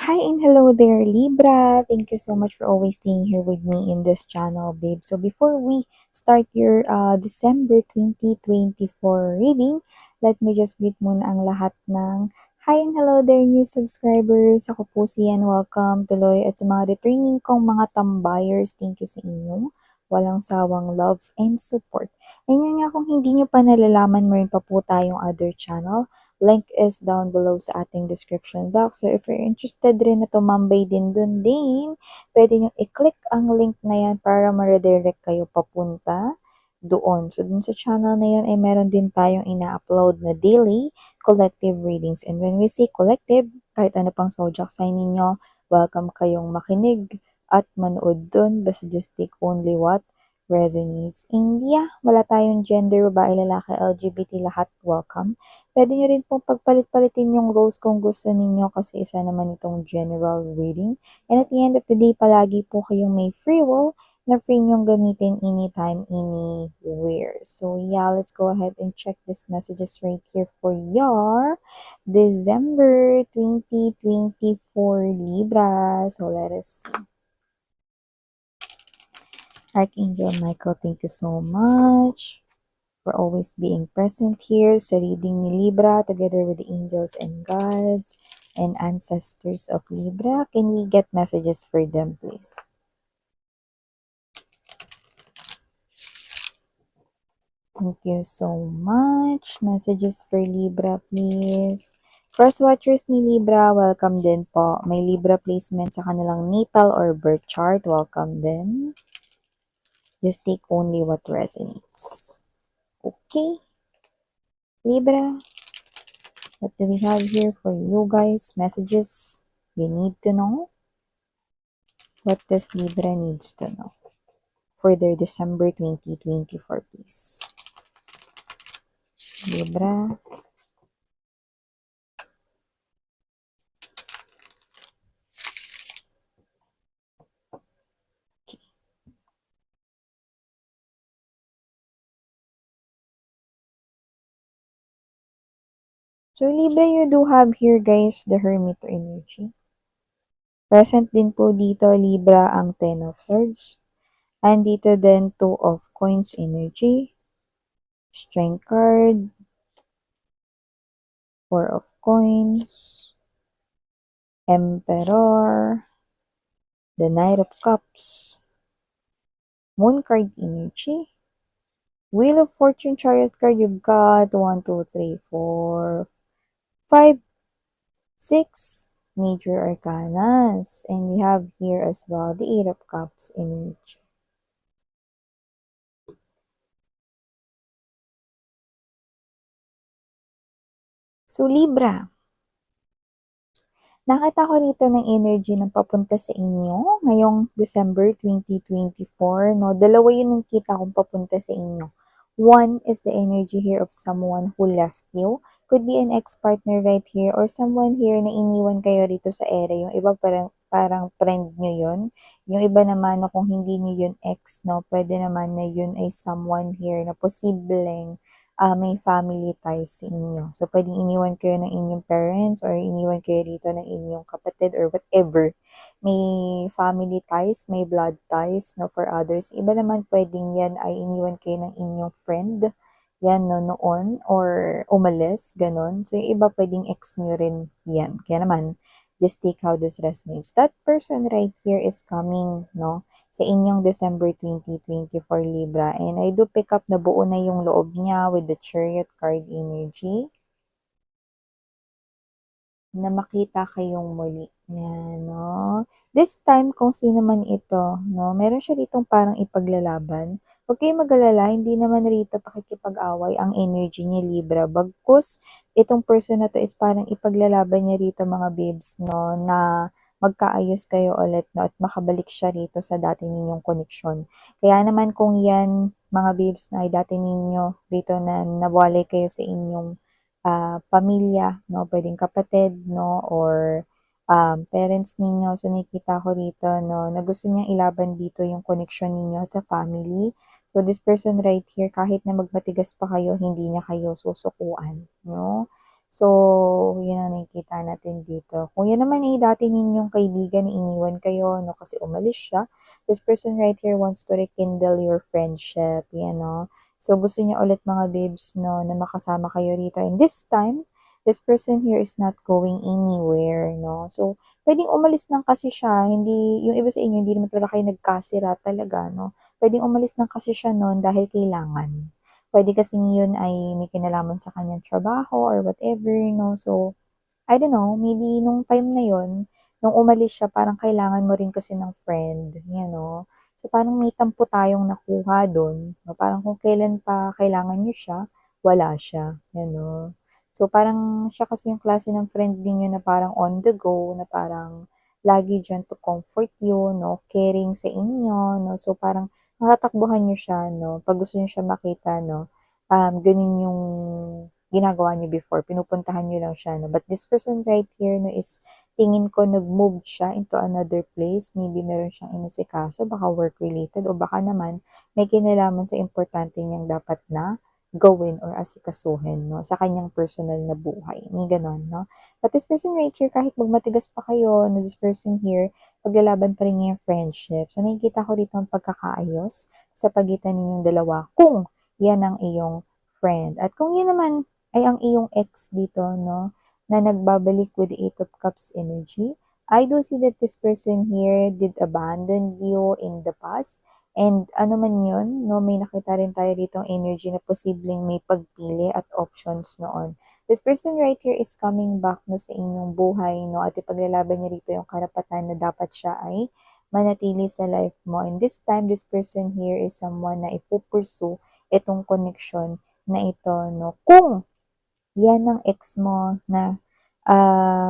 Hi and hello there, Libra. Thank you so much for always staying here with me in this channel, babe. So before we start your December 2024 reading, let me just greet muna ang lahat ng hi and hello there, new subscribers. Ako po si Yan. Welcome tuloy at sa mga returning kong mga tambayers. Thank you sa inyong walang sawang love and support. And yun nga, kung hindi nyo pa nalalaman, meron pa po tayong other channel. Link is down below sa ating description box. So if you're interested rin na tumambay din dun din, pwede nyo i-click ang link na yan para ma-redirect kayo papunta doon. So dun sa channel na yun ay meron din tayong ina-upload na daily collective readings. And when we say collective, kahit ano pang zodiac sign ninyo, welcome kayong makinig at manood dun. Basta just take only what resonates. And yeah, wala tayong gender, babae, lalaki, LGBT, lahat welcome. Pwede nyo rin pong pagpalit-palitin yung roles kung gusto ninyo kasi isa naman itong general reading. And at the end of the day, palagi po kayong may free will na free nyong gamitin anytime, anywhere. So yeah, let's go ahead and check these messages right here for your December 2024 Libra. So let us see. Archangel Michael, thank you so much for always being present here sa reading ni Libra together with the angels and gods and ancestors of Libra. Can we get messages for them, please? Thank you so much. Messages for Libra, please. First watchers ni Libra, welcome din po. May Libra placement sa kanilang natal or birth chart, welcome din. Just take only what resonates. Okay. Libra, what do we have here for you guys? Messages you need to know. What does Libra needs to know for their December 2024, please? Libra. Okay. So Libra, you do have here guys the Hermit energy. Present din po dito Libra ang Ten of Swords. And dito din Two of Coins energy. Strength card. Four of Coins. Emperor. The Knight of Cups. Moon card energy. Wheel of Fortune Chariot card, you've got 1, 2, 3, 4, 5, 6 major arcanas. And we have here as well the Eight of Cups energy. So Libra, nakita ko rito ng energy na papunta sa inyo ngayong December 2024. No? Dalawa yun yung kita kong papunta sa inyo. One is the energy here of someone who left you. Could be an ex-partner right here or someone here na iniwan kayo rito sa area. Yung iba parang friend nyo yun. Yung iba naman no, kung hindi nyo yun ex, no, pwede naman na yun ay someone here na posibleng may family ties sa inyo. So, pwedeng iniwan kayo ng inyong parents or iniwan kayo dito ng inyong kapatid or whatever. May family ties, may blood ties, no, for others. Iba naman pwedeng yan ay iniwan kayo ng inyong friend, yan, no, noon, or umalis, ganon. So, yung iba pwedeng ex nyo rin yan. Kaya naman, just take how this resonates. That person right here is coming, no, sa inyong December 2024 Libra. And I do pick up na buo na yung loob niya with the Chariot card energy. Na makita kayong muli. Yan, no? This time, kung sino man ito, no? Meron siya ditong parang ipaglalaban. Huwag kayong mag-alala, hindi naman rito pakikipag-away ang energy ni Libra. Bagkus, itong person na to is parang ipaglalaban niya rito mga babes, no? Na magkaayos kayo ulit, no? At makabalik siya rito sa dati ninyong koneksyon. Kaya naman kung yan, mga babes, na ay dati ninyo rito na nawalay kayo sa inyong pamilya, no? Pwedeng kapatid, no? Or parents ninyo. So, nakikita ko rito, no? Na gusto niyang ilaban dito yung connection ninyo sa family. So, this person right here, kahit na magmatigas pa kayo, hindi niya kayo susukuan, no? So, yun ang nakikita natin dito. Kung yan naman ay dati ninyong kaibigan na iniwan kayo, no, kasi umalis siya, this person right here wants to rekindle your friendship, yan, no. So, gusto niya ulit mga babes, no, na makasama kayo rito. And this time, this person here is not going anywhere, no. So, pwedeng umalis lang kasi siya, hindi, yung iba sa inyo, hindi naman talaga kayo nagkasira talaga, no. Pwedeng umalis lang kasi siya noon dahil kailangan. Puwede kasing yun ay may kinalaman sa kanyang trabaho or whatever, 'no. So, I don't know, maybe nung time na yun, nung umalis siya parang kailangan mo rin kasi ng friend, 'yan 'no. So, parang may tampo tayong nakuha dun, 'no, parang kung kailan pa kailangan niyo siya, wala siya, 'yan 'no. So, parang siya kasi yung klase ng friend ninyo na parang on the go, na parang lagi diyan to comfort you, 'no, caring sa inyo, 'no. So, parang matatakbuhan niyo siya, 'no, 'pag gusto niyo siya makita, 'no, ganun yung ginagawa niyo before, pinupuntahan niyo lang siya, 'no. But this person right here, 'no, is tingin ko nag-move siya into another place, maybe meron siyang inasikaso, baka work related o baka naman may kinalaman sa importante niyang dapat na gawin or asikasuhin, 'no, sa kanyang personal na buhay, may gano'n, 'no. But this person right here, kahit magmatigas pa kayo, no, this person here, paglalaban pa rin niya yung friendship. So, nakikita ko dito ang pagkakaayos sa pagitan ninyong dalawa kung yan ang iyong friend. At kung yun naman ay ang iyong ex dito, no, na nagbabalik with the Eight of Cups energy, I do see that this person here did abandon you in the past. And ano man yun, no, may nakita rin tayo dito energy na posibleng may pagpili at options noon. This person right here is coming back, no, sa inyong buhay, no, at ipaglalaban niya rito yung karapatan na dapat siya ay manatili sa life mo. And this time, this person here is someone na ipupursue itong connection na ito, no. Kung yan ang ex mo na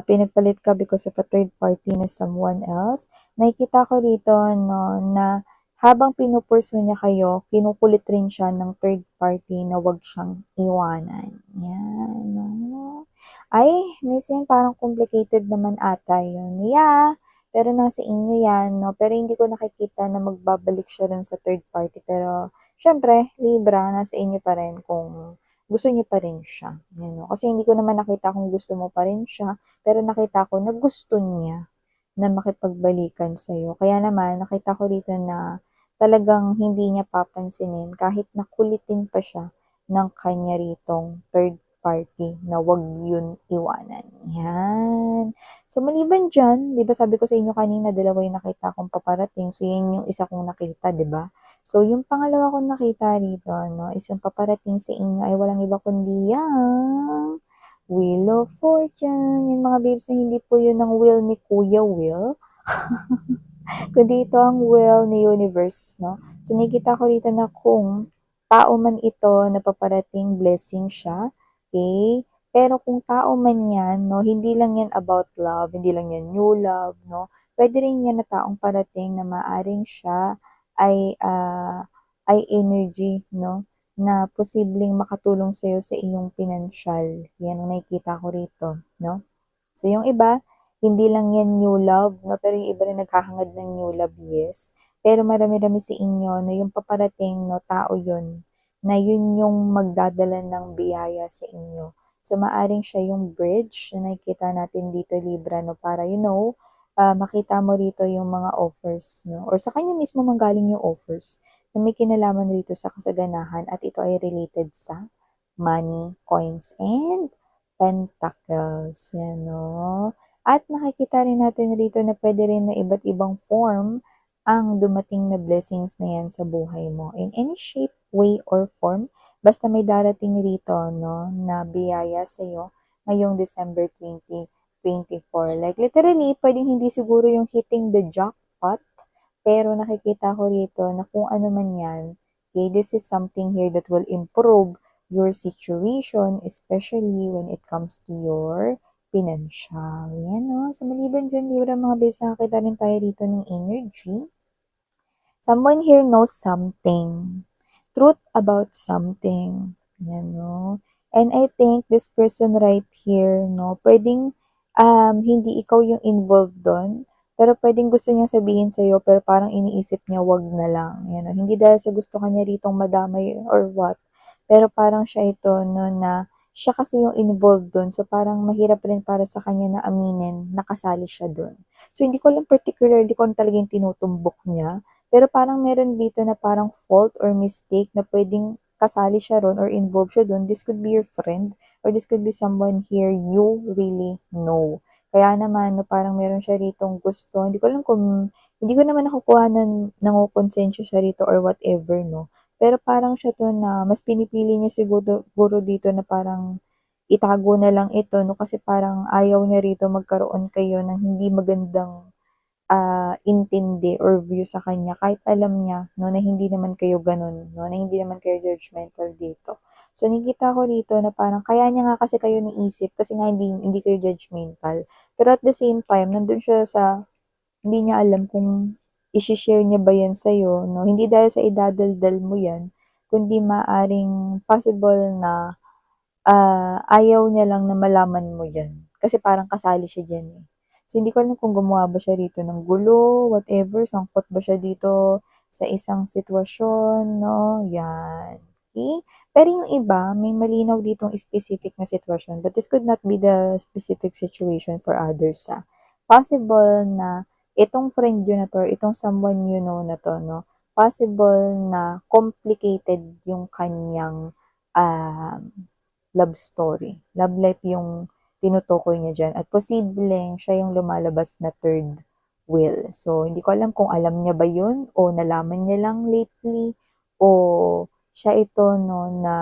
pinagpalit ka because of a third party na someone else, nakikita ko rito, no, na habang pinupursu niya kayo, kinukulit rin siya ng third party na wag siyang iwanan. Yan, no. Ay, minsan parang complicated naman ata yun. Yeah, pero nasa inyo yan, no. Pero hindi ko nakikita na magbabalik siya rin sa third party. Pero, syempre, Libra, nasa inyo pa rin kung gusto niyo pa rin siya, yan 'no. Kasi hindi ko naman nakita kung gusto mo pa rin siya, pero nakita ko na gusto niya na makipagbalikan sa'yo. Kaya naman nakita ko dito na talagang hindi niya papansinin kahit nakulitin pa siya ng kanya ritong third party na 'wag yun iwanan, yan. So, maliban diyan, 'di ba sabi ko sa inyo kanina dalawa yung nakita kong paparating, so yan yung isa kong nakita, 'di ba? So, yung pangalawa kong nakita rito, no, is yung paparating sa inyo ay walang iba kundi yang Wheel of Fortune. Yung mga babes na hindi po yun ang will ni Kuya Will, kundi ito ang will ni universe, no? So, nakikita ko dito na kung tao man ito na paparating, blessing siya, okay? Pero kung tao man yan, no, hindi lang yan about love, hindi lang yan new love, no? Pwede rin yan na taong parating na maaring siya ay, ay energy, no? Na posibleng makatulong sa'yo sa iyong pinansyal. Yan ang nakikita ko rito, no? So, yung iba, hindi lang yan new love, no? Pero yung iba rin naghahangad ng new love, yes. Pero marami-rami sa inyo na yung paparating, no, tao yun, na yun yung magdadala ng biyaya sa inyo. So, maaring siya yung bridge na nakikita natin dito, Libra, no, para, makita mo rito yung mga offers, no, or sa kanya mismo manggaling yung offers na may kinalaman rito sa kasaganahan at ito ay related sa money, coins, and pentacles, yan 'no. At nakikita rin natin rito na puwede rin na iba't ibang form ang dumating na blessings na yan sa buhay mo. In any shape, way, or form, basta may darating rito 'no, na biyaya sa'yo ngayong December 2024. Like literally, puwedeng hindi siguro yung hitting the jackpot, pero nakikita ko rito na kung ano man yan, okay, this is something here that will improve your situation, especially when it comes to your financial. Yan, no? So, maliban dyan, Libra, mga babes, nakakita rin tayo dito ng energy. Someone here knows something. Truth about something. Yan, no? And I think this person right here, no, pwedeng hindi ikaw yung involved doon, pero pwedeng gusto niya sabihin sa'yo, pero parang iniisip niya, wag na lang. Yan, no? Hindi dahil sa gusto kanya ritong madamay or what, pero parang siya ito, no, na siya kasi yung involved dun. So, parang mahirap rin para sa kanya na aminin na kasali siya dun. So, hindi ko lang particularly kung ano talaga yung tinutumbok niya. Pero parang meron dito na parang fault or mistake na pwedeng kasali siya ron or involved siya dun. This could be your friend or this could be someone here you really know. Kaya naman, no, parang meron siya ritong gusto. Hindi ko alam kung, hindi ko naman nakukuha na nangukonsensya siya rito or whatever, no. Pero parang siya to na mas pinipili niya siguro dito na parang itago na lang ito, no, kasi parang ayaw niya rito magkaroon kayo ng hindi magandang intindi or view sa kanya kahit alam niya, no, na hindi naman kayo ganun, no, na hindi naman kayo judgmental dito. So, nakikita ko rito na parang kaya niya nga kasi kayo naisip kasi nga hindi kayo judgmental. Pero at the same time, nandun siya sa hindi niya alam kung ishi-share niya ba yan sa'yo, no? Hindi dahil sa idadaldal mo yan, kundi maaring possible na ayaw niya lang na malaman mo yan. Kasi parang kasali siya diyan eh. So, hindi ko alam kung gumawa ba siya rito ng gulo, whatever, sangkot ba siya dito sa isang sitwasyon, no? Yan. Okay? Pero yung iba, may malinaw ditong specific na sitwasyon, but this could not be the specific situation for others, ah. Possible na itong friend yun na to, or itong someone you know na to, no? Possible na complicated yung kanyang um, love story. Love life yung tinutukoy niya diyan at posibleng siya yung lumalabas na third wheel. So, hindi ko alam kung alam niya ba yun o nalaman niya lang lately o siya ito no na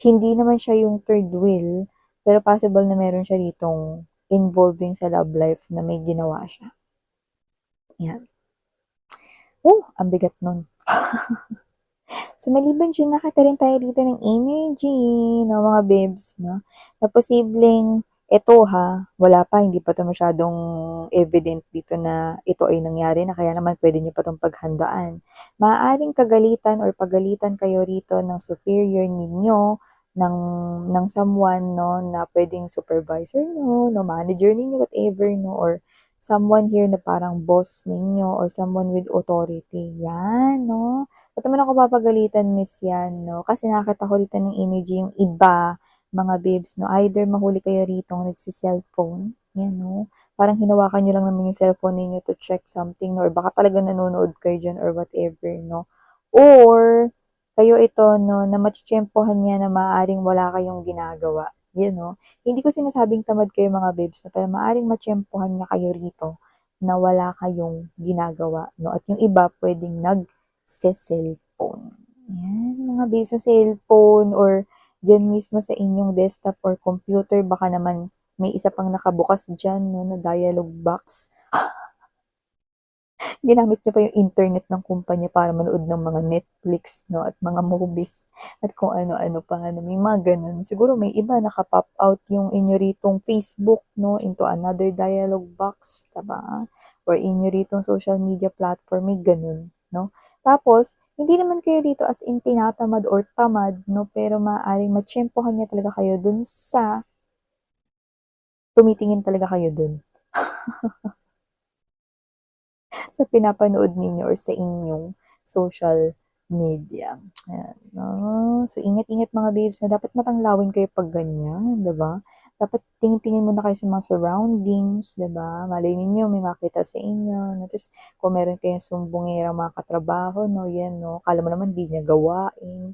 hindi naman siya yung third wheel pero possible na meron siya ditong involving sa love life na may ginawa siya. Yan. Ang bigat nun. So, maliban diyan nakita rin tayo dito ng energy ng mga babes, no? Na posibleng eto ha, wala pa, hindi pa 'to masyadong evident dito na ito ay nangyari na kaya naman pwede niyo pa 'tong paghandaan. Maaaring kagalitan or pagalitan kayo rito ng superior ninyo, ng ng someone 'no, na puwedeng supervisor niyo, no, manager ninyo, whatever 'no, or someone here na parang boss ninyo or someone with authority, 'yan 'no. Ba't naman ako papagalitan miss yan 'no, kasi nakakita ko rito ng energy yung iba, mga babes 'no, either mahuli kayo ritong nagse-cellphone, yan 'no, parang hinawakan niyo lang naman yung cellphone ninyo to check something 'no, or baka talagang nanonood kayo diyan or whatever 'no. Or kayo ito 'no, na matitiyempohan niya na maaaring wala kayong ginagawa, yun 'no. Hindi ko sinasabing tamad kayo mga babes 'no, pero maaaring matiyempohan niya kayo rito na wala kayong ginagawa 'no, at yung iba puwedeng sa cellphone. Yan, mga babes, sa cellphone or diyan mismo sa inyong desktop or computer, baka naman may isa pang nakabukas diyan 'no, na dialog box. Ginamit niyo pa yung internet ng kumpanya para manood ng mga Netflix 'no, at mga movies at kung ano-ano pa ano, may mga gano'n. Siguro may iba naka-pop out yung inyo ritong Facebook 'no, into another dialog box, 'di ba? Or inyo ritong social media platform, may gano'n 'no. Tapos hindi naman kayo dito as in tinatamad or tamad 'no, pero maaaring matiyempohan niya talaga kayo dun sa tumitingin talaga kayo dun. Sa pinapanood ninyo or sa inyong social media. Ayan, 'no. So, ingat-ingat mga babes na dapat matanglawin kayo 'pag ganyan, 'di ba? Dapat tingin-tingin muna kayo sa mga surroundings, 'di ba? Malay ninyo may makita sa inyo, 'no, ta's kung meron kayong sumbongerang mga katrabaho 'no, 'yan 'no, akala mo naman 'di niya gawain.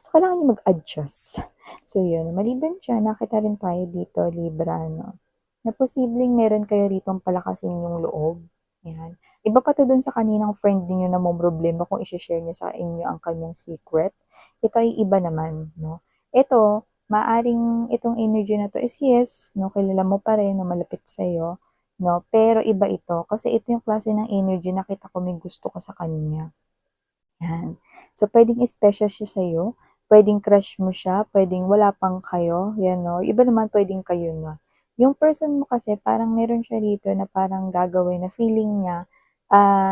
So, kailangan niyo mag-adjust. So, yun. Maliban diyan, nakita rin tayo dito, Libra, no, na posibleng meron kayo ritong palakasin yung loob. Yan. Iba pa to dun sa kaninang friend niyo na problema kung i-share niyo sa inyo ang kanyang secret. Ito ay iba naman, no? Ito, maaring itong energy na to is yes, no, kilala mo pa rin na malapit sa'yo, no? Pero iba ito, kasi ito yung klase ng energy na kita ko may gusto ko sa kanya. Yan. So, puwedeng special siya sa'yo, puwedeng crush mo siya, puwedeng wala pang kayo, 'yan 'no. Iba naman puwedeng kayo na. Yung person mo kasi parang meron siya rito na parang gagawin na feeling niya,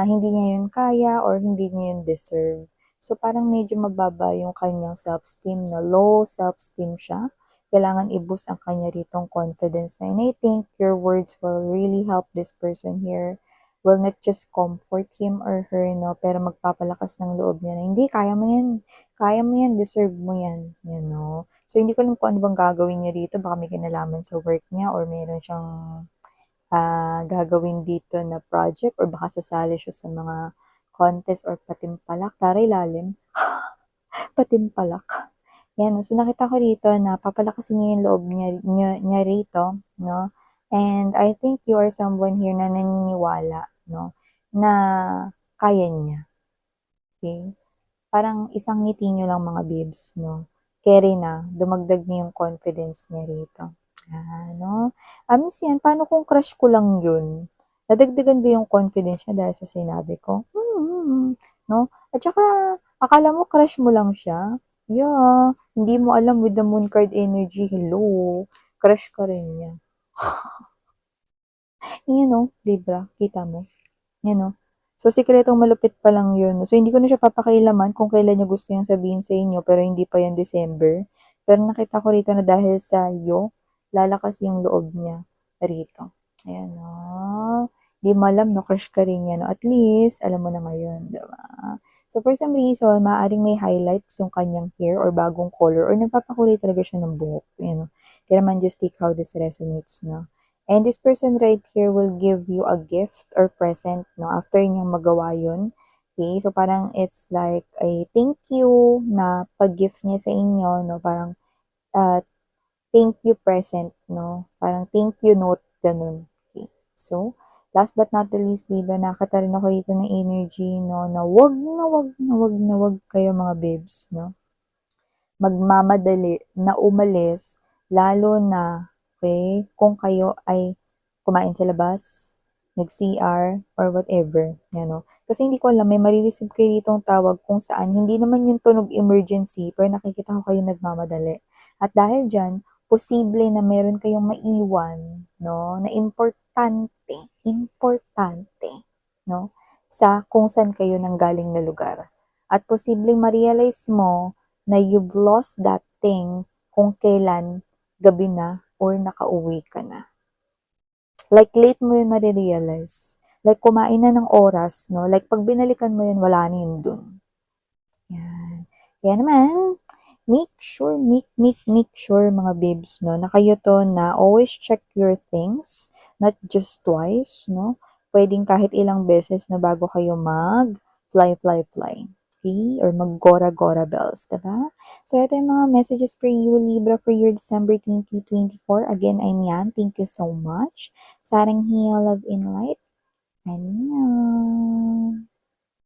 hindi niya yun kaya or hindi niya yun deserve. So, parang medyo mababa yung kanyang self-esteem 'no, low self-esteem siya. Kailangan i-boost ang kanya ritong confidence niya and I think your words will really help this person here will not just comfort him or her, no, pero magpapalakas ng loob niya na, hindi, kaya mo yan, deserve mo yan, you know. So, hindi ko alam kung ano bang gagawin niya dito, baka may kinalaman sa work niya or meron siyang gagawin dito na project or baka sasali siya sa mga contest or patimpalak, taray lalim, patimpalak. Yan, so nakita ko rito na papalakasin niya yung loob niya rito, no? And I think you are someone here na naniniwala, no? Na kaya niya, okay? Parang isang ngiti niyo lang mga babes, no? Keri na, dumagdag na yung confidence niya rito. No? Miss yan, paano kung crush ko lang yun? Nadagdagan ba yung confidence niya dahil sa sinabi ko? No? At saka, akala mo crush mo lang siya? Yeah, hindi mo alam with the moon card energy, hello, crush ka rin niya. Yan o, Libra, kita mo? Yan o. So, sikretong malupit pa lang yun. So, hindi ko na siya papakailaman kung kailan niya gusto niyang sabihin sa inyo, pero hindi pa yan December. Pero nakita ko rito na dahil sa iyo, lalakas yung loob niya rito. Ayan o. Di mo alam, no, crush ka rin yan. No? At least, alam mo na ngayon, diba? So, for some reason, maaaring may highlights yung kanyang hair or bagong color or nagpapakulay talaga siya ng buhok. You know? Kaya naman, just take how this resonates, no? And this person right here will give you a gift or present, no? After niyang magawa yun. Okay? So, parang it's like a thank you na pag-gift niya sa inyo, no? Parang uh, thank you present, no? Parang thank you note, ganun. Okay? So, last but not the least, Libra, nakakata rin ako dito ng energy, no? Na wag kayo mga babes, no? Magmamadali na umalis, lalo na, okay, kung kayo ay kumain sa labas, nag-CR, or whatever, yan, no? Kasi hindi ko alam, may marireceive kayo ditong tawag kung saan, hindi naman yung tunog emergency, pero nakikita ko kayo nagmamadali. At dahil dyan, posible na meron kayong maiwan, no, na importante, no, sa kung saan kayo nanggaling na lugar. At posibleng ma-realize mo na you've lost that thing kung kailan gabi na or nakauwi ka na. Like, late mo yun marirealize. Like, kumain na ng oras, no? Like, pag binalikan mo yun, wala na yun dun. Yan. Kaya naman, make sure mga babes, no, na kayo to na always check your things, not just twice, no? Pwedeng kahit ilang beses na bago kayo fly. Okay? Or mag-gora-gora bells, diba? So, ito yung mga messages for you, Libra, for your December 2024. Again, I'm Yan. Thank you so much. Sarang hiya, love, and light. Annyeong.